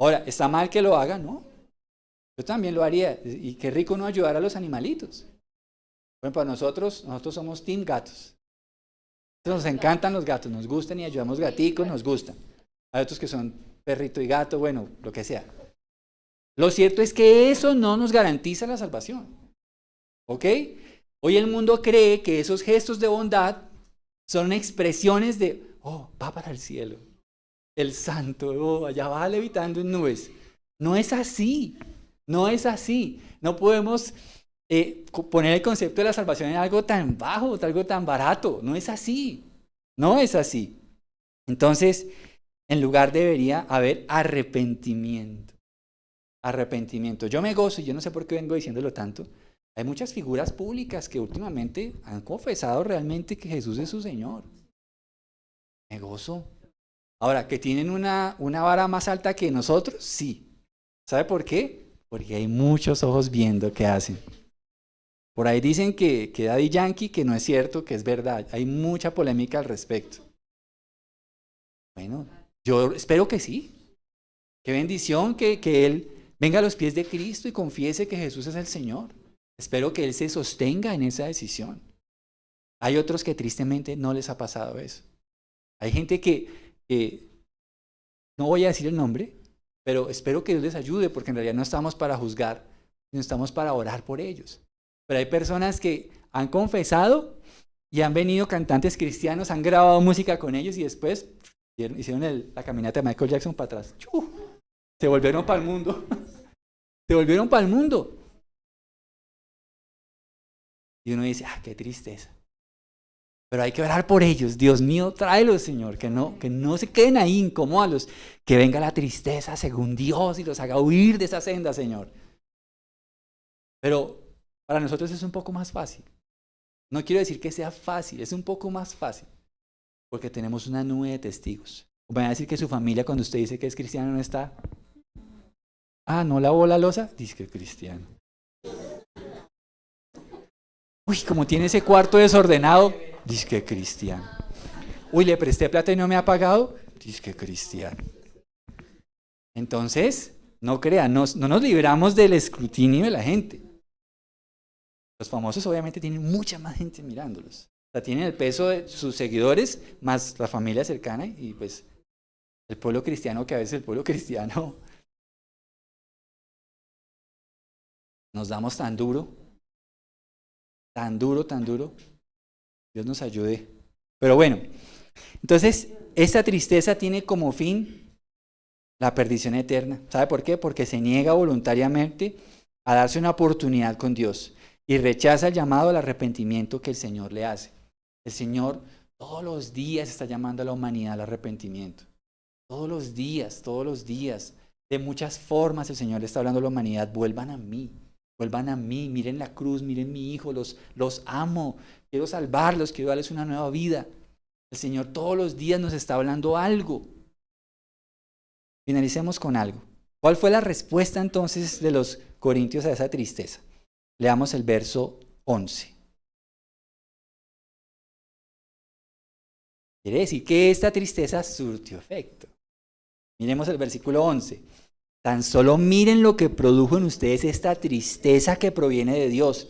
Ahora, ¿está mal que lo haga? No. Yo también lo haría. Y qué rico no ayudar a los animalitos. Bueno, para nosotros somos team gatos. Nos encantan los gatos, nos gustan y ayudamos gaticos, nos gustan. Hay otros que son perrito y gato, bueno, lo que sea. Lo cierto es que eso no nos garantiza la salvación. ¿Ok? Hoy el mundo cree que esos gestos de bondad son expresiones de, oh, va para el cielo. El santo, oh, allá va levitando en nubes. No es así. No es así. No podemos poner el concepto de la salvación en algo tan bajo, algo tan barato. No es así. No es así. Entonces, en lugar debería haber arrepentimiento. Arrepentimiento. Yo me gozo, y yo no sé por qué vengo diciéndolo tanto. Hay muchas figuras públicas que últimamente han confesado realmente que Jesús es su Señor. Me gozo. Ahora, ¿que tienen una vara más alta que nosotros? Sí. ¿Sabe por qué? Porque hay muchos ojos viendo qué hacen. Por ahí dicen que Daddy Yankee, que no es cierto, que es verdad. Hay mucha polémica al respecto. Bueno, yo espero que sí. Qué bendición que él venga a los pies de Cristo y confiese que Jesús es el Señor. Espero que él se sostenga en esa decisión. Hay otros que tristemente no les ha pasado eso. Hay gente que no voy a decir el nombre, pero espero que Dios les ayude, porque en realidad no estamos para juzgar, sino estamos para orar por ellos. Pero hay personas que han confesado y han venido cantantes cristianos, han grabado música con ellos y después hicieron la caminata de Michael Jackson para atrás. Se volvieron para el mundo. Se volvieron para el mundo. Y uno dice, qué tristeza. Pero hay que orar por ellos. Dios mío, tráelos, Señor. Que no se queden ahí incómodos. Que venga la tristeza según Dios y los haga huir de esa senda, Señor. Pero para nosotros es un poco más fácil. No quiero decir que sea fácil, es un poco más fácil. Porque tenemos una nube de testigos. ¿Van a decir que su familia, cuando usted dice que es cristiano, no está? ¿No lavó la loza? Dice que es cristiano. Uy, como tiene ese cuarto desordenado, dice que es cristiano. Uy, le presté plata y no me ha pagado, dice que es cristiano. Entonces, no crean, no nos libramos del escrutinio de la gente. Los famosos obviamente tienen mucha más gente mirándolos. O sea, tienen el peso de sus seguidores más la familia cercana y pues el pueblo cristiano, que a veces el pueblo cristiano nos damos tan duro, tan duro, tan duro. Dios nos ayude. Pero bueno, entonces esta tristeza tiene como fin la perdición eterna. ¿Sabe por qué? Porque se niega voluntariamente a darse una oportunidad con Dios y rechaza el llamado al arrepentimiento que el Señor le hace. El Señor todos los días está llamando a la humanidad al arrepentimiento. Todos los días, de muchas formas el Señor le está hablando a la humanidad, vuelvan a mí, miren la cruz, miren mi hijo, los amo, quiero salvarlos, quiero darles una nueva vida. El Señor todos los días nos está hablando algo. Finalicemos con algo. ¿Cuál fue la respuesta entonces de los corintios a esa tristeza? Leamos el verso 11. Quiere decir que esta tristeza surtió efecto. Miremos el versículo 11. Tan solo miren lo que produjo en ustedes esta tristeza que proviene de Dios.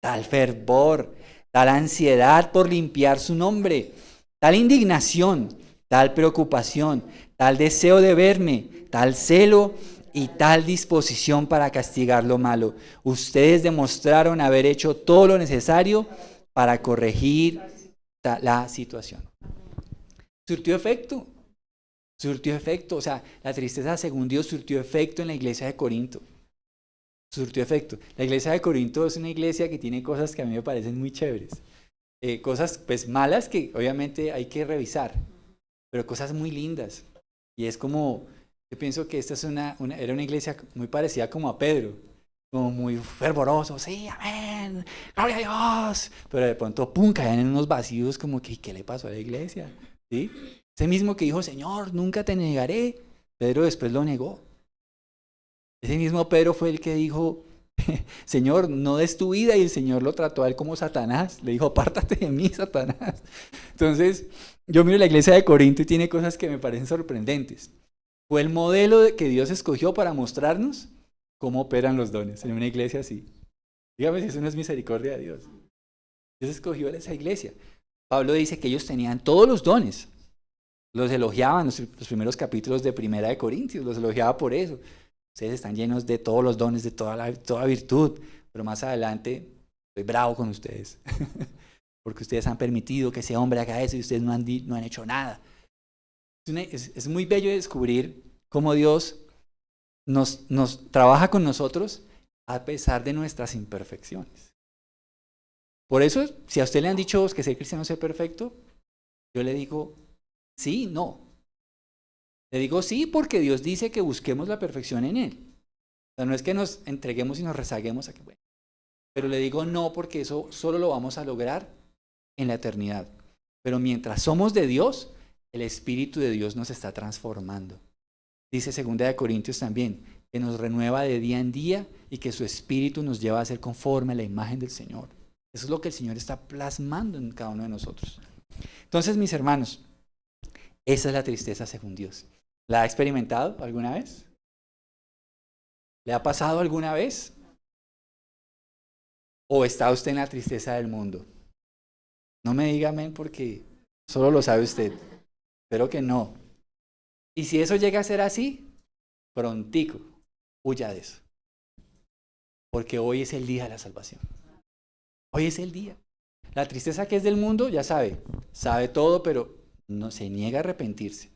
Tal fervor, tal ansiedad por limpiar su nombre, tal indignación, tal preocupación, tal deseo de verme, tal celo y tal disposición para castigar lo malo. Ustedes demostraron haber hecho todo lo necesario para corregir la situación. Surtió efecto. O sea, la tristeza según Dios surtió efecto en la iglesia de Corinto. Surtió efecto. La iglesia de Corinto es una iglesia que tiene cosas que a mí me parecen muy chéveres. Cosas pues malas que obviamente hay que revisar, pero cosas muy lindas. Y es como, yo pienso que esta era una iglesia muy parecida como a Pedro, como muy fervoroso, sí, amén, gloria a Dios. Pero de pronto, pum, caían en unos vacíos como que, ¿qué le pasó a la iglesia? ¿Sí? Ese mismo que dijo, Señor, nunca te negaré, Pedro después lo negó. Ese mismo Pedro fue el que dijo, Señor, no des tu vida, y el Señor lo trató a él como Satanás. Le dijo, apártate de mí, Satanás. Entonces, yo miro la iglesia de Corinto y tiene cosas que me parecen sorprendentes. Fue el modelo que Dios escogió para mostrarnos cómo operan los dones en una iglesia así. Dígame si eso no es misericordia de Dios. Dios escogió a esa iglesia. Pablo dice que ellos tenían todos los dones. Los elogiaban los primeros capítulos de Primera de Corintios, los elogiaba por eso. Ustedes están llenos de todos los dones, de toda virtud, pero más adelante estoy bravo con ustedes, porque ustedes han permitido que ese hombre haga eso y ustedes no han hecho nada. Es muy bello descubrir cómo Dios nos trabaja con nosotros a pesar de nuestras imperfecciones. Por eso, si a usted le han dicho que ser cristiano es ser perfecto, yo le digo, sí, no. Le digo sí porque Dios dice que busquemos la perfección en Él. O sea, no es que nos entreguemos y nos rezaguemos a que, bueno. Pero le digo no porque eso solo lo vamos a lograr en la eternidad. Pero mientras somos de Dios, el Espíritu de Dios nos está transformando. Dice 2 Corintios también, que nos renueva de día en día y que su Espíritu nos lleva a ser conforme a la imagen del Señor. Eso es lo que el Señor está plasmando en cada uno de nosotros. Entonces, mis hermanos, esa es la tristeza según Dios. ¿La ha experimentado alguna vez? ¿Le ha pasado alguna vez? ¿O está usted en la tristeza del mundo? No me diga amén porque solo lo sabe usted. Espero que no. Y si eso llega a ser así, prontico, huya de eso. Porque hoy es el día de la salvación. Hoy es el día. La tristeza que es del mundo, ya sabe todo, pero no se niega a arrepentirse.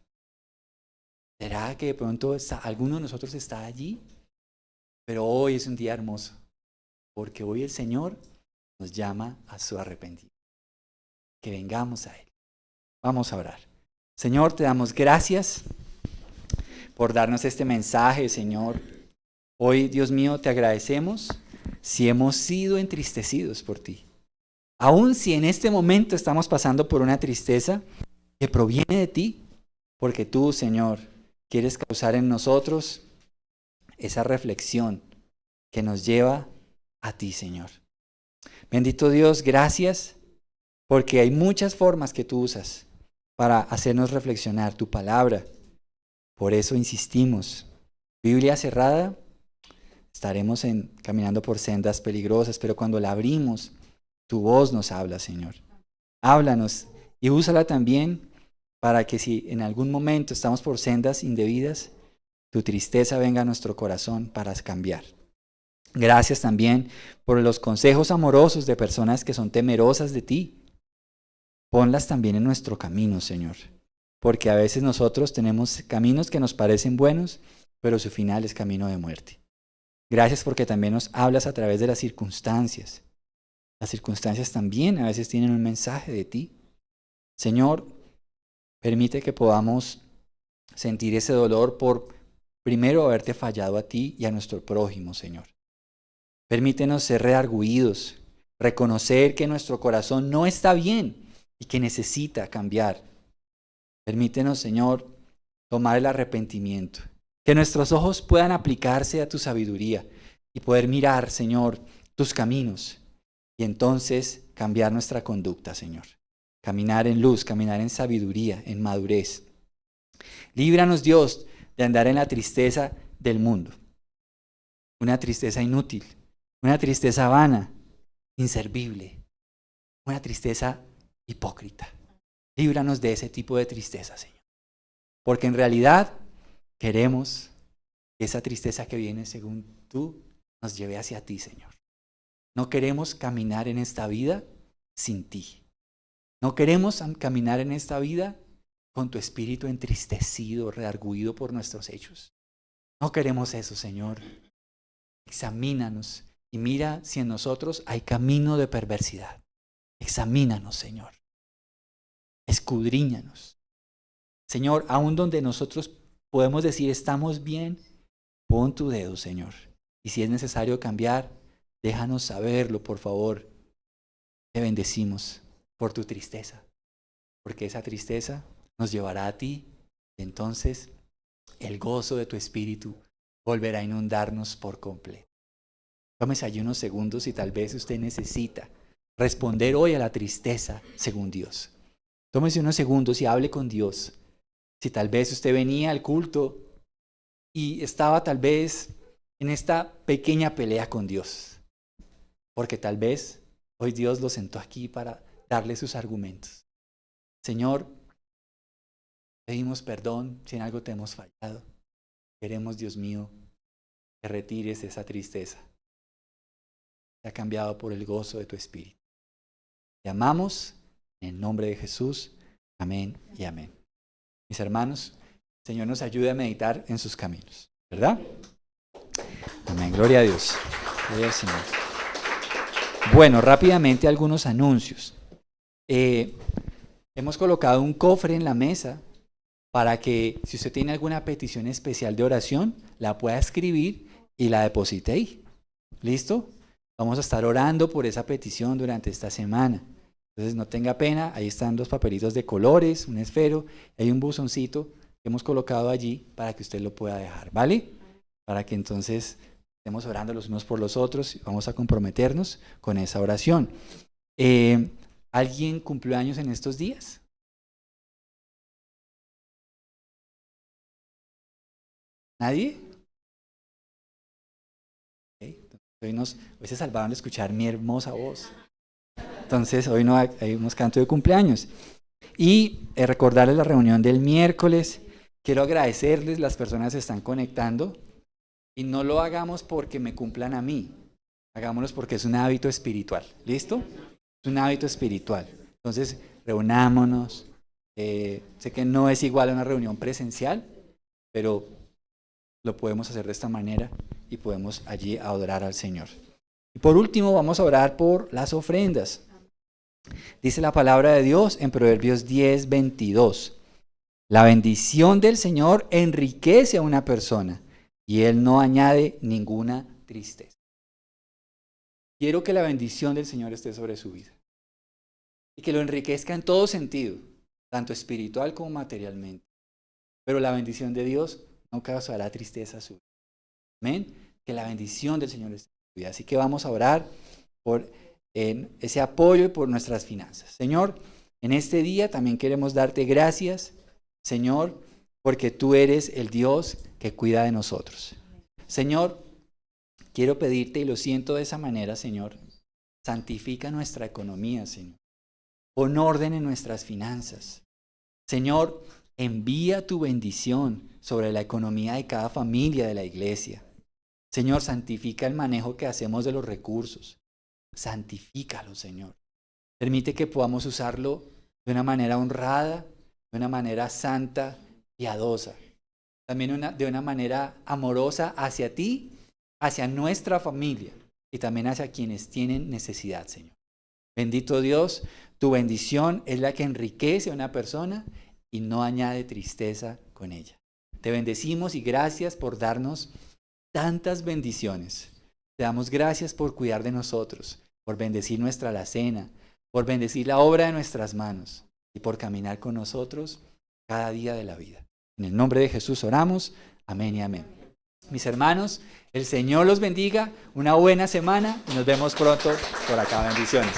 ¿Será que de pronto alguno de nosotros está allí? Pero hoy es un día hermoso, porque hoy el Señor nos llama a su arrepentimiento. Que vengamos a Él. Vamos a orar. Señor, te damos gracias por darnos este mensaje, Señor. Hoy, Dios mío, te agradecemos si hemos sido entristecidos por ti. Aun si en este momento estamos pasando por una tristeza que proviene de ti, porque tú, Señor, quieres causar en nosotros esa reflexión que nos lleva a ti, Señor. Bendito Dios, gracias, porque hay muchas formas que tú usas para hacernos reflexionar tu palabra. Por eso insistimos. Biblia cerrada, estaremos caminando por sendas peligrosas, pero cuando la abrimos, tu voz nos habla, Señor. Háblanos y úsala también para que si en algún momento estamos por sendas indebidas, tu tristeza venga a nuestro corazón para cambiar. Gracias también por los consejos amorosos de personas que son temerosas de ti. Ponlas también en nuestro camino, Señor, porque a veces nosotros tenemos caminos que nos parecen buenos, pero su final es camino de muerte. Gracias porque también nos hablas a través de las circunstancias. Las circunstancias también a veces tienen un mensaje de ti. Señor, permite que podamos sentir ese dolor por primero haberte fallado a ti y a nuestro prójimo, Señor. Permítenos ser redargüidos, reconocer que nuestro corazón no está bien y que necesita cambiar. Permítenos, Señor, tomar el arrepentimiento, que nuestros ojos puedan aplicarse a tu sabiduría y poder mirar, Señor, tus caminos y entonces cambiar nuestra conducta, Señor. Caminar en luz, caminar en sabiduría, en madurez. Líbranos, Dios, de andar en la tristeza del mundo. Una tristeza inútil, una tristeza vana, inservible, una tristeza hipócrita. Líbranos de ese tipo de tristeza, Señor. Porque en realidad queremos que esa tristeza que viene según tú nos lleve hacia ti, Señor. No queremos caminar en esta vida sin ti. No queremos caminar en esta vida con tu espíritu entristecido, redargüido por nuestros hechos. No queremos eso, Señor. Examínanos y mira si en nosotros hay camino de perversidad. Examínanos, Señor. Escudriñanos. Señor, aun donde nosotros podemos decir estamos bien, pon tu dedo, Señor. Y si es necesario cambiar, déjanos saberlo, por favor. Te bendecimos por tu tristeza, porque esa tristeza nos llevará a ti y entonces el gozo de tu espíritu volverá a inundarnos por completo. Tómese allí unos segundos y tal vez usted necesita responder hoy a la tristeza según Dios. Tómese unos segundos y hable con Dios. Si tal vez usted venía al culto y estaba tal vez en esta pequeña pelea con Dios, porque tal vez hoy Dios lo sentó aquí para darle sus argumentos. Señor, pedimos perdón si en algo te hemos fallado. Queremos, Dios mío, que retires esa tristeza. Se ha cambiado por el gozo de tu espíritu. Te amamos en el nombre de Jesús. Amén y amén. Mis hermanos, el Señor nos ayude a meditar en sus caminos, ¿verdad? Amén, gloria a Dios. Gloria al Señor. Bueno, rápidamente algunos anuncios. Hemos colocado un cofre en la mesa para que si usted tiene alguna petición especial de oración, la pueda escribir y la deposite ahí. ¿Listo? Vamos a estar orando por esa petición durante esta semana. Entonces no tenga pena, ahí están los papelitos de colores, un esfero, hay un buzoncito que hemos colocado allí para que usted lo pueda dejar, ¿vale? Para que entonces estemos orando los unos por los otros y vamos a comprometernos con esa oración. ¿Alguien cumplió años en estos días? ¿Nadie? Okay. Hoy se salvaron de escuchar mi hermosa voz. Entonces hoy no hay unos cantos de cumpleaños. Y recordarles la reunión del miércoles. Quiero agradecerles, las personas se están conectando. Y no lo hagamos porque me cumplan a mí. Hagámoslo porque es un hábito espiritual. ¿Listo? Es un hábito espiritual. Entonces, reunámonos. Sé que no es igual a una reunión presencial, pero lo podemos hacer de esta manera y podemos allí adorar al Señor. Y por último, vamos a orar por las ofrendas. Dice la palabra de Dios en Proverbios 10:22. La bendición del Señor enriquece a una persona y Él no añade ninguna tristeza. Quiero que la bendición del Señor esté sobre su vida y que lo enriquezca en todo sentido, tanto espiritual como materialmente. Pero la bendición de Dios no causará tristeza a su vida. Amén. Que la bendición del Señor esté en su vida. Así que vamos a orar por ese apoyo y por nuestras finanzas. Señor, en este día también queremos darte gracias, Señor, porque tú eres el Dios que cuida de nosotros. Señor, quiero pedirte, y lo siento de esa manera, Señor, santifica nuestra economía, Señor. Pon orden en nuestras finanzas. Señor, envía tu bendición sobre la economía de cada familia de la iglesia. Señor, santifica el manejo que hacemos de los recursos. Santifícalo, Señor. Permite que podamos usarlo de una manera honrada, de una manera santa, piadosa. También de una manera amorosa hacia ti, hacia nuestra familia y también hacia quienes tienen necesidad, Señor. Bendito Dios, tu bendición es la que enriquece a una persona y no añade tristeza con ella. Te bendecimos y gracias por darnos tantas bendiciones. Te damos gracias por cuidar de nosotros, por bendecir nuestra alacena, por bendecir la obra de nuestras manos y por caminar con nosotros cada día de la vida. En el nombre de Jesús oramos. Amén y amén. Mis hermanos, el Señor los bendiga. Una buena semana y nos vemos pronto por acá. Bendiciones.